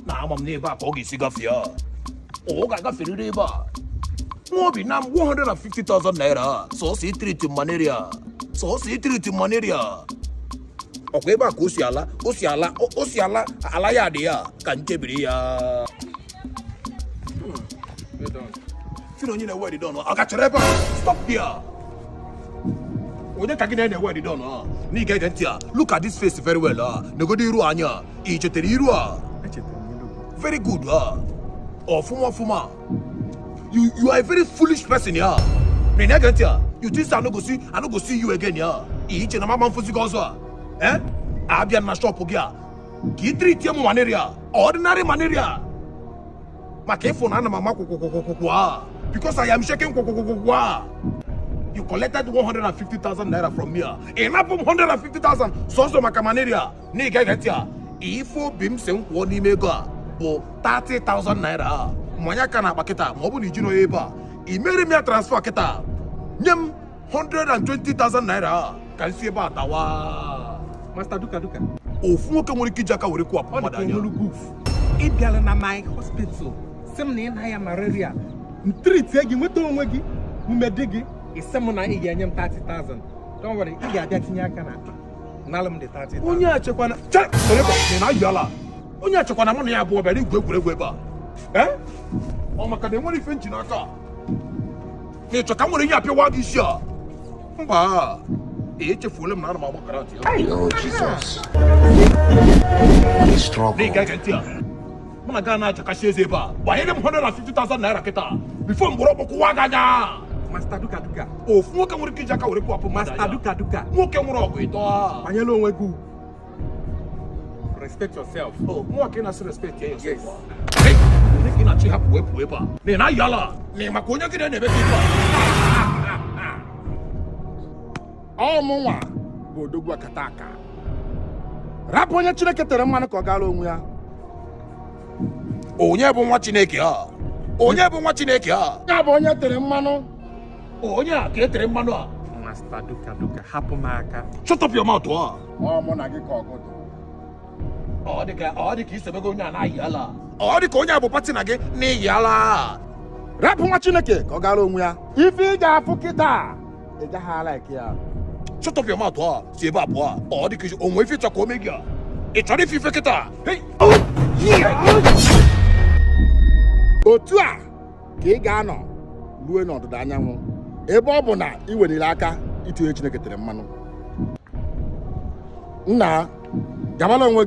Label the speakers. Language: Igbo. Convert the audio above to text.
Speaker 1: Na ama m n'ebe a ka ọ ga-esi gafee a. Ọ ga-agaferịrị ebe a. Nwa obi na 150,000 naira. Sọsọ itriti malaria. Sọsọ itriti malaria. Ọkwa ebe a ka o si ala ya dị ya ka nchebiri ya. Fino onye na-ewe dị dọnụ. Ọ gachara ebe a. Stop there. Onye ka gị na-ewe dị dọnụ a. N'iga ege ntị a. Look at this face very well a. Negodo iru anya. I chetara iru a. Very good ọfụma. You are a very foolish person ya. Na ege ntị a. You think I no go see you again ya. Iche na mama mfuzi gị ọzọ a. Abịa na shop gị a. Ka I treat m malaria. Ordinary malaria. Maka ịfụ na ana m ama kwụkwụkwụkwụkwụ because I am shaking kwụkwụkwụkwụ. You collected 150,000 naira from me. Enough of 150,000 sọsọ maka malaria. N'ịga ege ya. Ife obi m si m kwụọ n'ime ego a bụ 30,000 naira. Mmanya ka na-akpa kịta ma ọ bụ na iji n'onye ebe a. I mere m ya transfer kịta. Nye m 120,000 naira ka m si ebe a tawa.
Speaker 2: Master Duka.
Speaker 1: Ofu nwoke nwere ike iji aka were kwụọ mmadụ anya.
Speaker 2: Ị bịala na my hospital. Sị m na ị na ya malaria. Ntriti gị nweta onwe gị. Mmedi gị. Ise m na ị ga-enye m 30,000. Don't worry, ị ga-abịa tinye aka na nalụ m dị 30,000.
Speaker 1: Onye achekwana na ayala. Onye achekwana mụ na ya abụọ bịara igwu egwuregwu ebe a. Ọ maka na enwere ife nji n'aka. Na ịchọ ka m nwere ihe apịawa gị isi a. Mba, echefuola m na ana m agbakara ntị ya.
Speaker 3: Oh, Jesus.
Speaker 1: N'ịga ege ntị a. Mụ na gaa na-achakasị eze ebe a. Gbanyere m 150,000 naira kịta. Bifo mgbọrọ ọgbọkwụwa gị anya.
Speaker 2: Master Duka.
Speaker 1: Ofu nwoke nwere ike iji aka were kwapụ mmadụ anya.
Speaker 2: Master Duka.
Speaker 1: Nwoke nwere ọgụ ịtọ a.
Speaker 2: Banyela onwe gị. Respect yourself.
Speaker 1: Nwa ka ị na-asị respect ya yourself. Onye ka ị na-achị hapụ wepụ ebe a. Na ayala. Na maka onye gị na-eme ka ebe a.
Speaker 4: Ọmụnwa bụ odogwu akata aka. Rapụ onye Chineke tere mmanụ ka ọ gaara onwe ya.
Speaker 1: Onye bụ nwa Chineke a? Onye bụ nwa Chineke a?
Speaker 4: Ya bụ onye tere mmanụ.
Speaker 1: Onye a ka e tere mmanụ a?
Speaker 2: Master Duka, hapụ m aka.
Speaker 1: Shut up your mouth a.
Speaker 4: Ọ mụ na gị ka ọgụ dị.
Speaker 1: Ọ dị ka isebego onye a na-ayị ala. Ọ dị ka onye a bụ pati na gị na-eyị ala.
Speaker 4: Rapụ nwa Chineke ka ọ gaara onwe ya. Ife ị ga-afụ kịta ị gaghị ala ike ya.
Speaker 1: Shut up your mouth a. Si ebe a pụọ. Ọ dị ka onwe ife ịchọ ka o mee gị a. Ị chọrọ ife ife kịta?
Speaker 4: Otu a ka ị ga-anọ ruo n'ọdịda anyanwụ ebe ọ bụ na ị weliri aka itinye Chineke tere mmanụ. Nna, gabala onwe